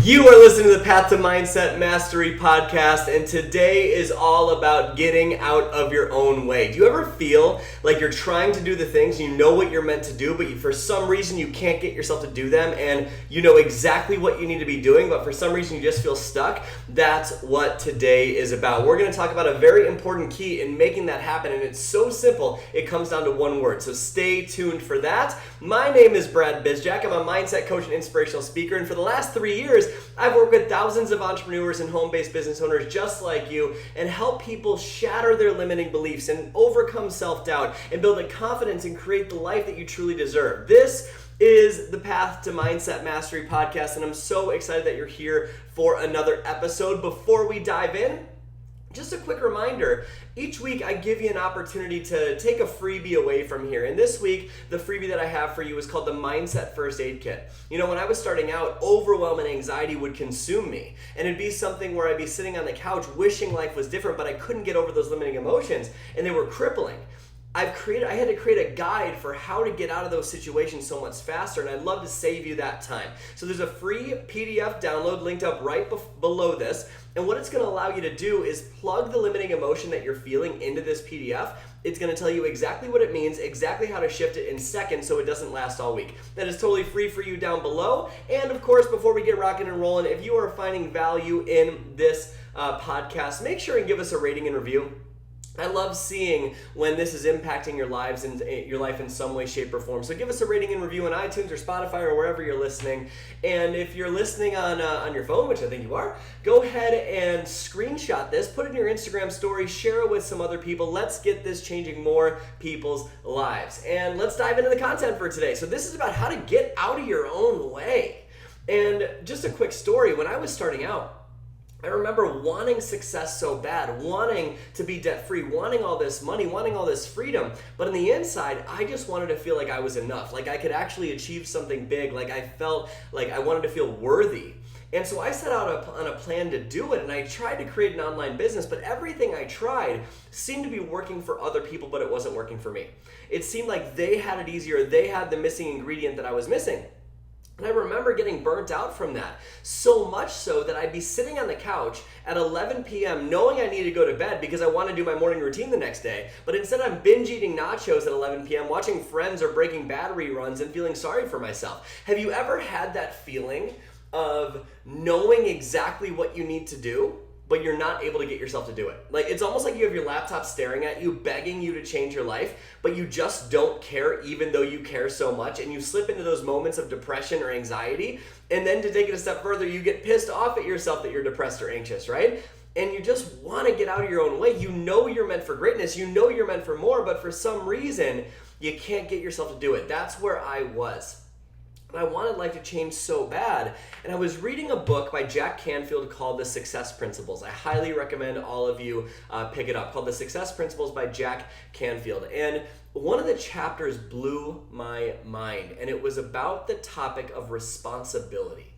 You are listening to the Path to Mindset Mastery podcast, and today is all about getting out of your own way. Do you ever feel like you're trying to do the things, you know what you're meant to do, but for some reason you can't get yourself to do them, and you know exactly what you need to be doing, but for some reason you just feel stuck? That's what today is about. We're going to talk about a very important key in making that happen, and it's so simple, it comes down to one word. So stay tuned for that. My name is Brad Bizjack. I'm a mindset coach and inspirational speaker, and for the last 3 years, I've worked with thousands of entrepreneurs and home-based business owners just like you and help people shatter their limiting beliefs and overcome self-doubt and build a confidence and create the life that you truly deserve. This is the Path to Mindset Mastery podcast, and I'm so excited that you're here for another episode. Before we dive in, just a quick reminder, each week I give you an opportunity to take a freebie away from here. And this week, the freebie that I have for you is called the Mindset First Aid Kit. You know, when I was starting out, overwhelm and anxiety would consume me. And it'd be something where I'd be sitting on the couch wishing life was different, but I couldn't get over those limiting emotions, and they were crippling. I had to create a guide for how to get out of those situations so much faster, and I'd love to save you that time. So there's a free PDF download linked up right below this, and what it's going to allow you to do is plug the limiting emotion that you're feeling into this PDF. It's going to tell you exactly what it means, exactly how to shift it in seconds so it doesn't last all week. That is totally free for you down below. And of course, before we get rocking and rolling, if you are finding value in this podcast, make sure and give us a rating and review. I love seeing when this is impacting your lives and your life in some way, shape, or form. So give us a rating and review on iTunes or Spotify or wherever you're listening. And if you're listening on your phone, which I think you are, go ahead and screenshot this, put it in your Instagram story, share it with some other people. Let's get this changing more people's lives. And let's dive into the content for today. So this is about how to get out of your own way. And just a quick story, when I was starting out, I remember wanting success so bad, wanting to be debt-free, wanting all this money, wanting all this freedom. But on the inside, I just wanted to feel like I was enough, like I could actually achieve something big, like I felt like I wanted to feel worthy. And so I set out on a plan to do it, and I tried to create an online business, but everything I tried seemed to be working for other people, but it wasn't working for me. It seemed like they had it easier, they had the missing ingredient that I was missing. And I remember getting burnt out from that, so much so that I'd be sitting on the couch at 11 p.m. knowing I needed to go to bed because I wanted to do my morning routine the next day. But instead I'm binge eating nachos at 11 p.m., watching Friends or Breaking Bad reruns and feeling sorry for myself. Have you ever had that feeling of knowing exactly what you need to do, but you're not able to get yourself to do it? Like, it's almost like you have your laptop staring at you, begging you to change your life, but you just don't care even though you care so much, and you slip into those moments of depression or anxiety, and then to take it a step further, you get pissed off at yourself that you're depressed or anxious, right? And you just want to get out of your own way. You know you're meant for greatness, you know you're meant for more, but for some reason, you can't get yourself to do it. That's where I was. And I wanted life to change so bad. And I was reading a book by Jack Canfield called The Success Principles. I highly recommend all of you pick it up, called The Success Principles by Jack Canfield. And one of the chapters blew my mind, and it was about the topic of responsibility.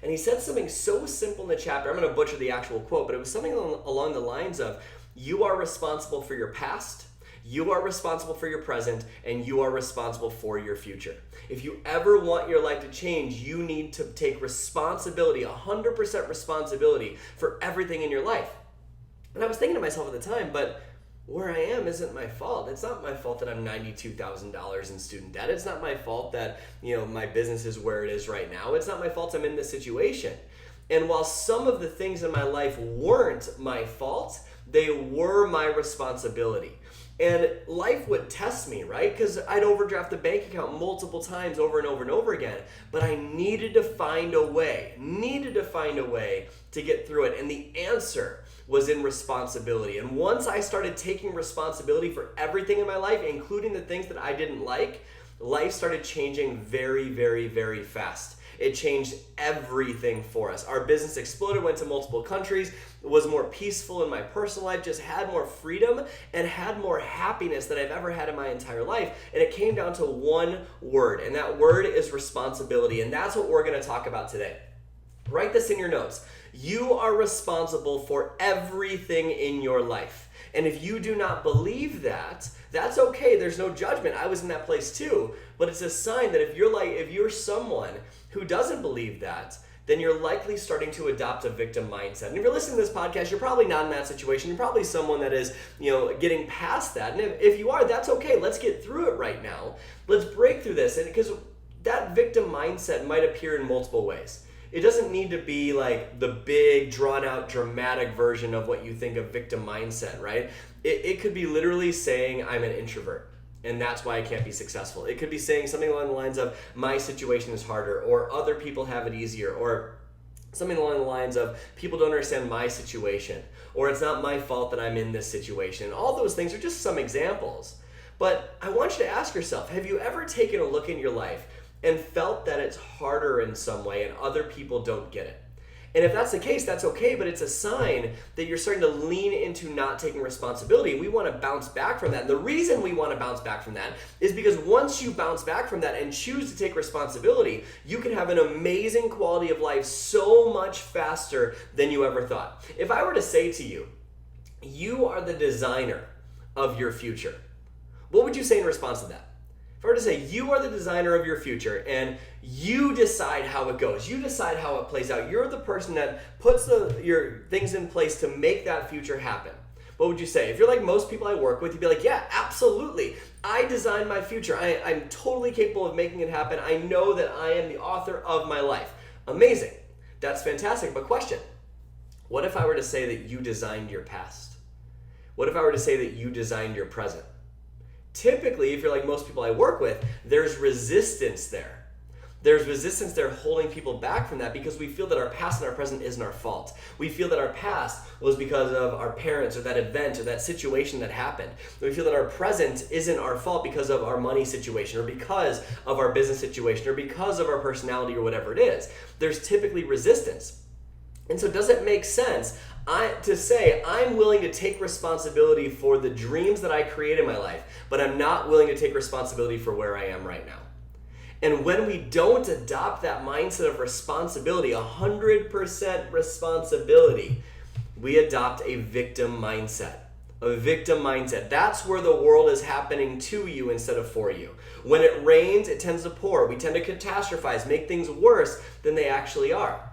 And he said something so simple in the chapter. I'm going to butcher the actual quote, but it was something along the lines of, you are responsible for your past, you are responsible for your present, and you are responsible for your future. If you ever want your life to change, you need to take responsibility, 100% responsibility for everything in your life. And I was thinking to myself at the time, but where I am isn't my fault. It's not my fault that I'm $92,000 in student debt. It's not my fault that, my business is where it is right now. It's not my fault I'm in this situation. And while some of the things in my life weren't my fault, they were my responsibility. And life would test me, right? Because I'd overdraft the bank account multiple times over and over and over again. But I needed to find a way to get through it. And the answer was in responsibility. And once I started taking responsibility for everything in my life, including the things that I didn't like, life started changing very, very, very fast. It changed everything for us. Our business exploded, went to multiple countries, was more peaceful in my personal life, just had more freedom and had more happiness than I've ever had in my entire life. And it came down to one word, and that word is responsibility. And that's what we're going to talk about today. Write this in your notes. You are responsible for everything in your life. And if you do not believe that, that's okay. There's no judgment. I was in that place too. But it's a sign that if you're someone who doesn't believe that, then you're likely starting to adopt a victim mindset. And if you're listening to this podcast, you're probably not in that situation. You're probably someone that is, getting past that. And if you are, that's okay. Let's get through it right now. Let's break through this. And because that victim mindset might appear in multiple ways. It doesn't need to be like the big, drawn out, dramatic version of what you think of victim mindset, right? It could be literally saying, I'm an introvert, and that's why I can't be successful. It could be saying something along the lines of, my situation is harder, or other people have it easier, or something along the lines of, people don't understand my situation, or it's not my fault that I'm in this situation. All those things are just some examples. But I want you to ask yourself, have you ever taken a look in your life and felt that it's harder in some way and other people don't get it? And if that's the case, that's okay, but it's a sign that you're starting to lean into not taking responsibility. We want to bounce back from that. And the reason we want to bounce back from that is because once you bounce back from that and choose to take responsibility, you can have an amazing quality of life so much faster than you ever thought. If I were to say to you, you are the designer of your future, what would you say in response to that? If I were to say, you are the designer of your future and you decide how it goes, you decide how it plays out, you're the person that puts your things in place to make that future happen, what would you say? If you're like most people I work with, you'd be like, yeah, absolutely. I design my future. I'm totally capable of making it happen. I know that I am the author of my life. Amazing. That's fantastic. But question, what if I were to say that you designed your past? What if I were to say that you designed your present? Typically, if you're like most people I work with, there's resistance there. There's resistance there holding people back from that because we feel that our past and our present isn't our fault. We feel that our past was because of our parents or that event or that situation that happened. We feel that our present isn't our fault because of our money situation or because of our business situation or because of our personality or whatever it is. There's typically resistance. And so does it make sense to say I'm willing to take responsibility for the dreams that I create in my life, but I'm not willing to take responsibility for where I am right now? And when we don't adopt that mindset of responsibility, 100% responsibility, we adopt a victim mindset. A victim mindset. That's where the world is happening to you instead of for you. When it rains, it tends to pour. We tend to catastrophize, make things worse than they actually are.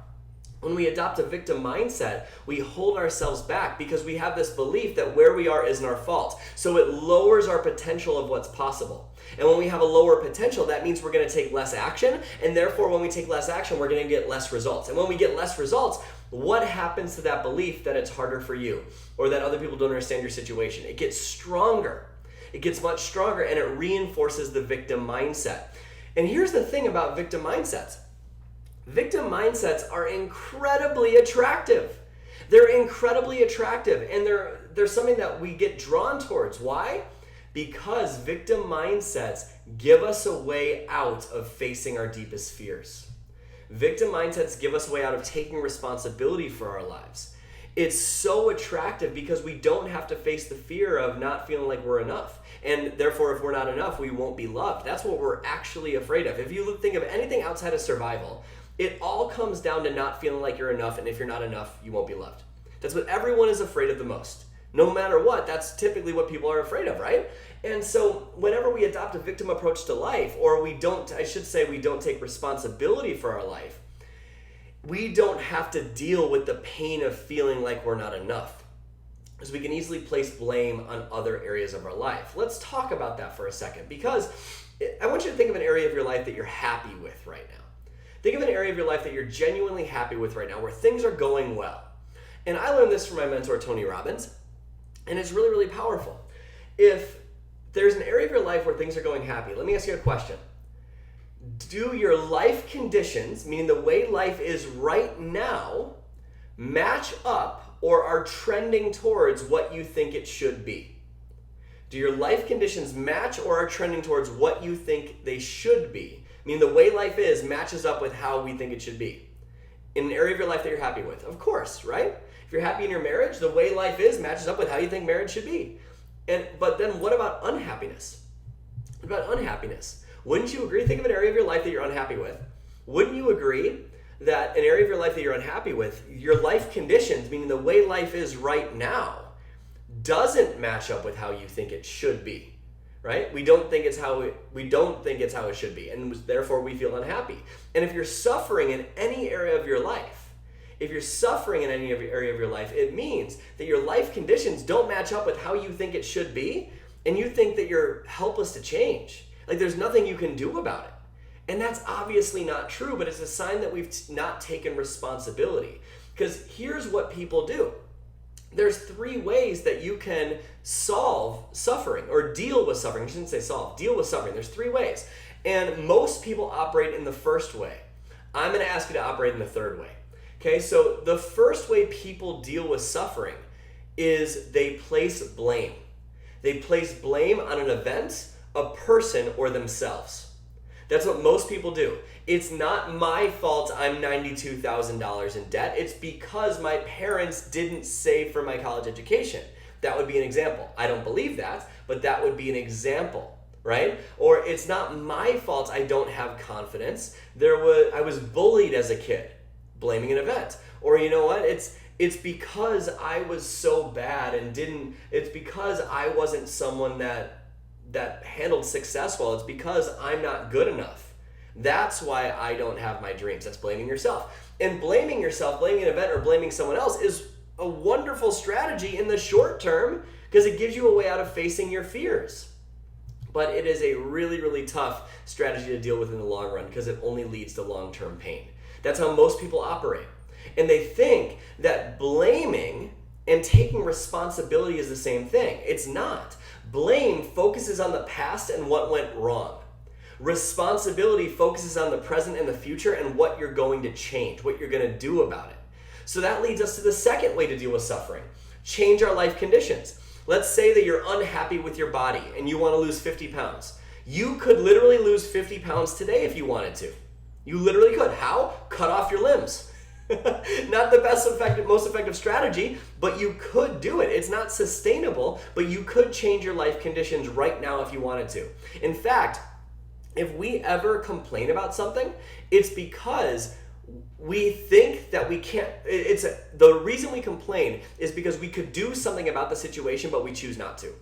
When we adopt a victim mindset, we hold ourselves back because we have this belief that where we are isn't our fault. So it lowers our potential of what's possible. And when we have a lower potential, that means we're going to take less action. And therefore, when we take less action, we're going to get less results. And when we get less results, what happens to that belief that it's harder for you or that other people don't understand your situation? It gets stronger. It gets much stronger and it reinforces the victim mindset. And here's the thing about victim mindsets. Victim mindsets are incredibly attractive. They're incredibly attractive and they're something that we get drawn towards. Why? Because victim mindsets give us a way out of facing our deepest fears. Victim mindsets give us a way out of taking responsibility for our lives. It's so attractive because we don't have to face the fear of not feeling like we're enough. And therefore, if we're not enough, we won't be loved. That's what we're actually afraid of. If you think of anything outside of survival, it all comes down to not feeling like you're enough, and if you're not enough, you won't be loved. That's what everyone is afraid of the most. No matter what, that's typically what people are afraid of, right? And so whenever we adopt a victim approach to life, or we don't take responsibility for our life, we don't have to deal with the pain of feeling like we're not enough, because we can easily place blame on other areas of our life. Let's talk about that for a second, because I want you to think of an area of your life that you're happy with right now. Think of an area of your life that you're genuinely happy with right now, where things are going well. And I learned this from my mentor, Tony Robbins, and it's really, really powerful. If there's an area of your life where things are going happy, let me ask you a question. Do your life conditions, meaning the way life is right now, match up or are trending towards what you think it should be? Do your life conditions match or are trending towards what you think they should be? Meaning the way life is matches up with how we think it should be. In an area of your life that you're happy with, of course, right? If you're happy in your marriage, the way life is matches up with how you think marriage should be. But then what about unhappiness? What about unhappiness? Wouldn't you agree? Think of an area of your life that you're unhappy with. Wouldn't you agree that an area of your life that you're unhappy with, your life conditions, meaning the way life is right now, doesn't match up with how you think it should be? right? We don't think it's how it should be, and therefore we feel unhappy. And if you're suffering in any area of your life, it means that your life conditions don't match up with how you think it should be, and you think that you're helpless to change. Like there's nothing you can do about it. And that's obviously not true, but it's a sign that we've not taken responsibility. Because here's what people do. There's 3 ways that you can solve suffering or deal with suffering. I shouldn't say solve, deal with suffering. There's 3 ways. And most people operate in the first way. I'm going to ask you to operate in the third way. Okay, so the first way people deal with suffering is they place blame. They place blame on an event, a person, or themselves. That's what most people do. It's not my fault I'm $92,000 in debt. It's because my parents didn't save for my college education. That would be an example. I don't believe that, but that would be an example, right? Or it's not my fault I don't have confidence. I was bullied as a kid, blaming an event. Or you know what? It's because I was so bad it's because I wasn't someone that handled success well. It's because I'm not good enough. That's why I don't have my dreams. That's blaming yourself. And blaming yourself, blaming an event, or blaming someone else is a wonderful strategy in the short term because it gives you a way out of facing your fears. But it is a really, really tough strategy to deal with in the long run because it only leads to long-term pain. That's how most people operate. And they think that blaming and taking responsibility is the same thing. It's not. Blame focuses on the past and what went wrong. Responsibility focuses on the present and the future and what you're going to change, what you're going to do about it. So that leads us to the second way to deal with suffering. Change our life conditions. Let's say that you're unhappy with your body and you want to lose 50 pounds. You could literally lose 50 pounds today if you wanted to. You literally could. How? Cut off your limbs. Not the most effective strategy, but you could do it. It's not sustainable, but you could change your life conditions right now if you wanted to. In fact, if we ever complain about something, it's because we think that we can't. The reason we complain is because we could do something about the situation, but we choose not to.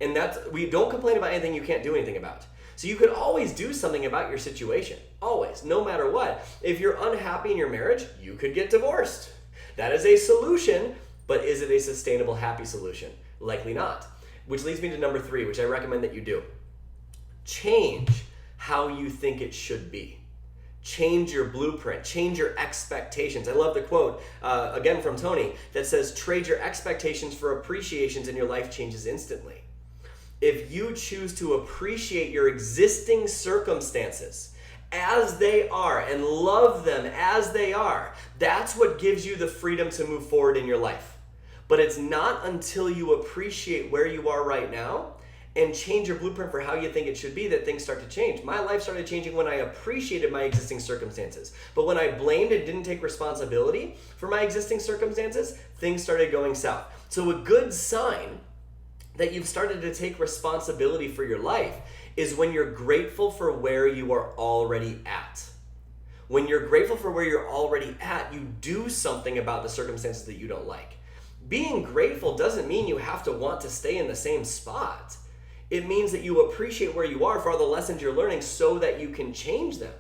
And we don't complain about anything you can't do anything about. So you could always do something about your situation. Always, no matter what. If you're unhappy in your marriage, you could get divorced. That is a solution, but is it a sustainable, happy solution? Likely not. Which leads me to number 3, which I recommend that you do. Change how you think it should be. Change your blueprint. Change your expectations. I love the quote, again from Tony, that says, trade your expectations for appreciations and your life changes instantly. If you choose to appreciate your existing circumstances as they are and love them as they are, that's what gives you the freedom to move forward in your life. But it's not until you appreciate where you are right now and change your blueprint for how you think it should be that things start to change. My life started changing when I appreciated my existing circumstances. But when I blamed and didn't take responsibility for my existing circumstances, things started going south. So a good sign that you've started to take responsibility for your life is when you're grateful for where you are already at. When you're grateful for where you're already at, you do something about the circumstances that you don't like. Being grateful doesn't mean you have to want to stay in the same spot. It means that you appreciate where you are for all the lessons you're learning so that you can change them.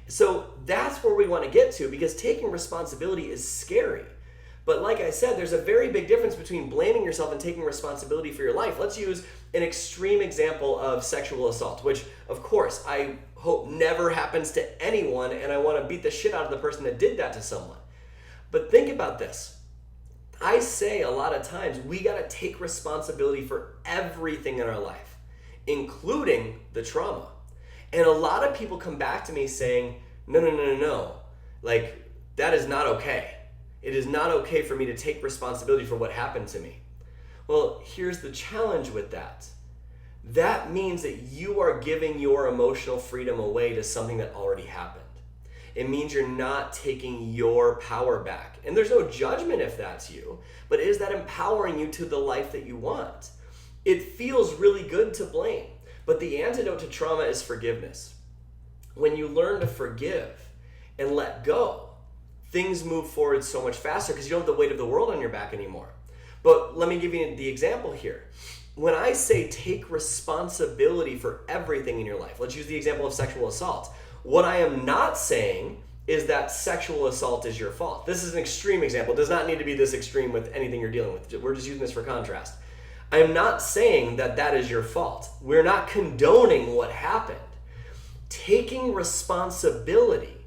So that's where we want to get to, because taking responsibility is scary. But like I said, there's a very big difference between blaming yourself and taking responsibility for your life. Let's use an extreme example of sexual assault, which, of course, I hope never happens to anyone, and I want to beat the shit out of the person that did that to someone. But think about this. I say a lot of times we got to take responsibility for everything in our life, including the trauma. And a lot of people come back to me saying, no. Like, that is not okay. It is not okay for me to take responsibility for what happened to me. Well, here's the challenge with that. That means that you are giving your emotional freedom away to something that already happened. It means you're not taking your power back. And there's no judgment if that's you, but is that empowering you to the life that you want? It feels really good to blame, but the antidote to trauma is forgiveness. When you learn to forgive and let go, things move forward so much faster because you don't have the weight of the world on your back anymore. But let me give you the example here. when I say take responsibility for everything in your life, let's use the example of sexual assault. What I am not saying is that sexual assault is your fault. This is an extreme example. It does not need to be this extreme with anything you're dealing with. We're just using this for contrast. I am not saying that that is your fault. We're not condoning what happened. Taking responsibility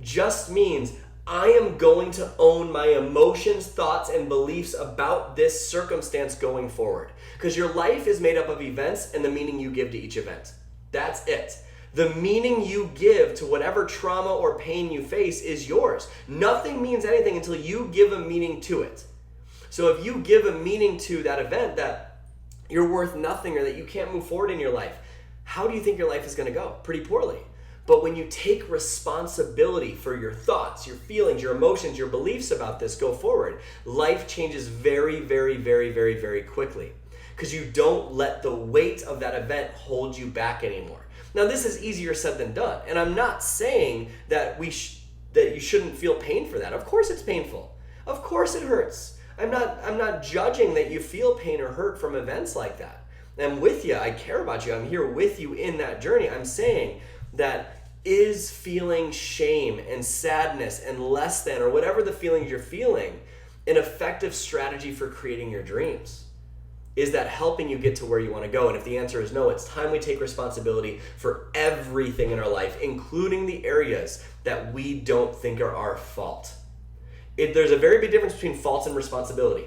just means I am going to own my emotions, thoughts, and beliefs about this circumstance going forward. Because your life is made up of events and the meaning you give to each event. That's it. The meaning you give to whatever trauma or pain you face is yours. Nothing means anything until you give a meaning to it. So if you give a meaning to that event that you're worth nothing or that you can't move forward in your life, how do you think your life is going to go? Pretty poorly. But when you take responsibility for your thoughts, your feelings, your emotions, your beliefs about this go forward, life changes very, very, very, very, very quickly. Because you don't let the weight of that event hold you back anymore. Now, this is easier said than done. And I'm not saying that that you shouldn't feel pain for that. Of course it's painful. Of course it hurts. I'm not judging that you feel pain or hurt from events like that. I'm with you. I care about you. I'm here with you in that journey. I'm saying that is feeling shame and sadness and less than, or whatever the feelings you're feeling, an effective strategy for creating your dreams? Is that helping you get to where you want to go? And if the answer is no, it's time we take responsibility for everything in our life, including the areas that we don't think are our fault. There's a very big difference between fault and responsibility.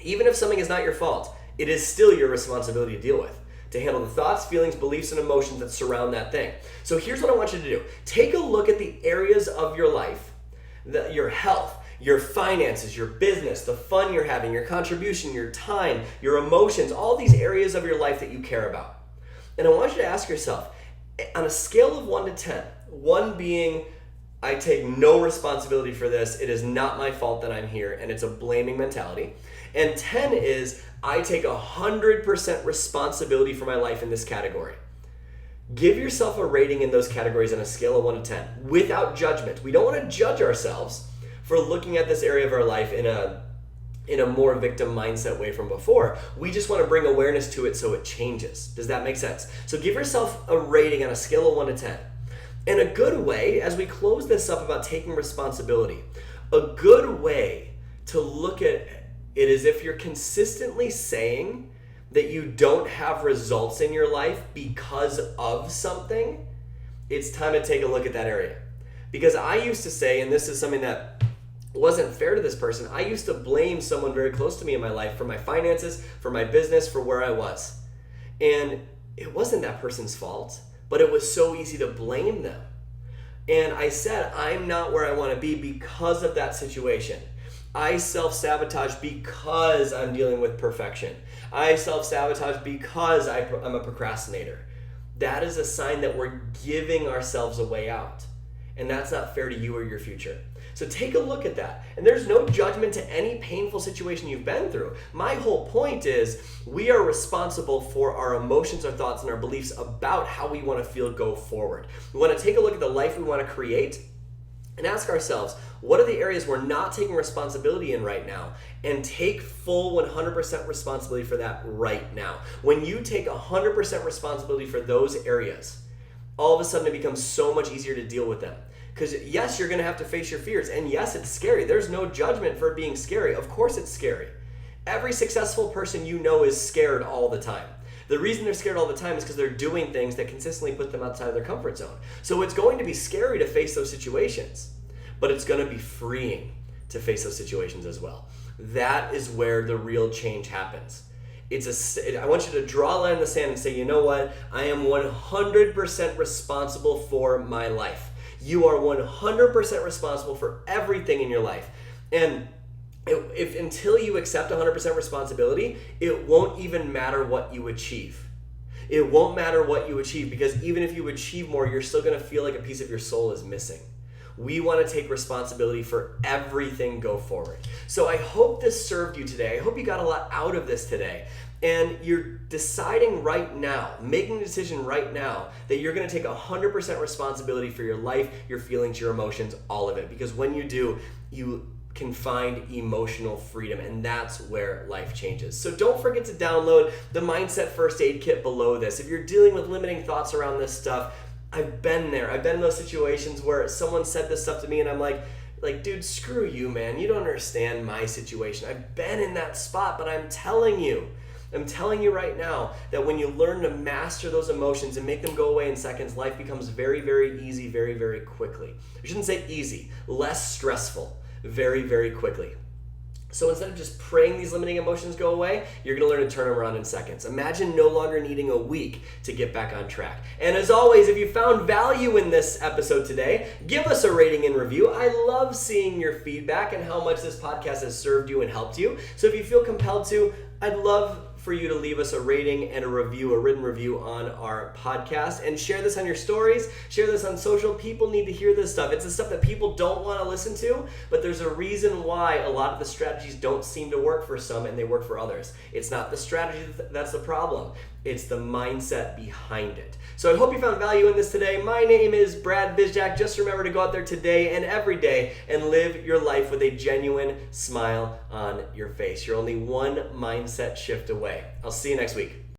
Even if something is not your fault, it is still your responsibility to deal with, to handle the thoughts, feelings, beliefs, and emotions that surround that thing. So here's what I want you to do. Take a look at the areas of your life, your health, your finances, your business, the fun you're having, your contribution, your time, your emotions, all these areas of your life that you care about. And I want you to ask yourself, on a scale of 1 to 10, 1 being I take no responsibility for this, it is not my fault that I'm here, and it's a blaming mentality. And 10 is I take 100% responsibility for my life in this category. Give yourself a rating in those categories on a scale of 1 to 10 without judgment. We don't want to judge ourselves for looking at this area of our life in a more victim mindset way from before. We just want to bring awareness to it so it changes. Does that make sense? So give yourself a rating on a scale of 1 to 10. And a good way, as we close this up about taking responsibility, a good way to look at it is if you're consistently saying that you don't have results in your life because of something, it's time to take a look at that area. Because I used to say, and this is something that wasn't fair to this person, I used to blame someone very close to me in my life for my finances, for my business, for where I was. And it wasn't that person's fault, but it was so easy to blame them. And I said, I'm not where I want to be because of that situation. I self-sabotage because I'm dealing with perfection. I self-sabotage because I'm a procrastinator. That is a sign that we're giving ourselves a way out. And that's not fair to you or your future. So take a look at that. And there's no judgment to any painful situation you've been through. My whole point is we are responsible for our emotions, our thoughts, and our beliefs about how we want to feel go forward. We want to take a look at the life we want to create and ask ourselves, what are the areas we're not taking responsibility in right now? And take full 100% responsibility for that right now. When you take 100% responsibility for those areas, all of a sudden it becomes so much easier to deal with them. Because yes, you're going to have to face your fears. And yes, it's scary. There's no judgment for it being scary. Of course it's scary. Every successful person you know is scared all the time. The reason they're scared all the time is because they're doing things that consistently put them outside of their comfort zone. So it's going to be scary to face those situations, but it's going to be freeing to face those situations as well. That is where the real change happens. I want you to draw a line in the sand and say, you know what? I am 100% responsible for my life. You are 100% responsible for everything in your life. And if until you accept 100% responsibility, it won't even matter what you achieve. It won't matter what you achieve, because even if you achieve more, you're still going to feel like a piece of your soul is missing. We want to take responsibility for everything go forward. So I hope this served you today. I hope you got a lot out of this today. And you're deciding right now, making a decision right now, that you're going to take 100% responsibility for your life, your feelings, your emotions, all of it. Because when you do, you can find emotional freedom, and that's where life changes. So don't forget to download the Mindset First Aid Kit below this. If you're dealing with limiting thoughts around this stuff, I've been there. I've been in those situations where someone said this stuff to me and I'm like, dude, screw you, man. You don't understand my situation. I've been in that spot, but I'm telling you right now that when you learn to master those emotions and make them go away in seconds, life becomes very, very easy, very, very quickly. I shouldn't say easy, less stressful, very, very quickly. So instead of just praying these limiting emotions go away, you're going to learn to turn them around in seconds. Imagine no longer needing a week to get back on track. And as always, if you found value in this episode today, give us a rating and review. I love seeing your feedback and how much this podcast has served you and helped you. So if you feel compelled to, I'd love for you to leave us a rating and a review, a written review on our podcast, and share this on your stories, share this on social. People need to hear this stuff. It's the stuff that people don't want to listen to, but there's a reason why a lot of the strategies don't seem to work for some and they work for others. It's not the strategy that's the problem. It's the mindset behind it. So I hope you found value in this today. My name is Brad Bizjak. Just remember to go out there today and every day and live your life with a genuine smile on your face. You're only one mindset shift away. I'll see you next week.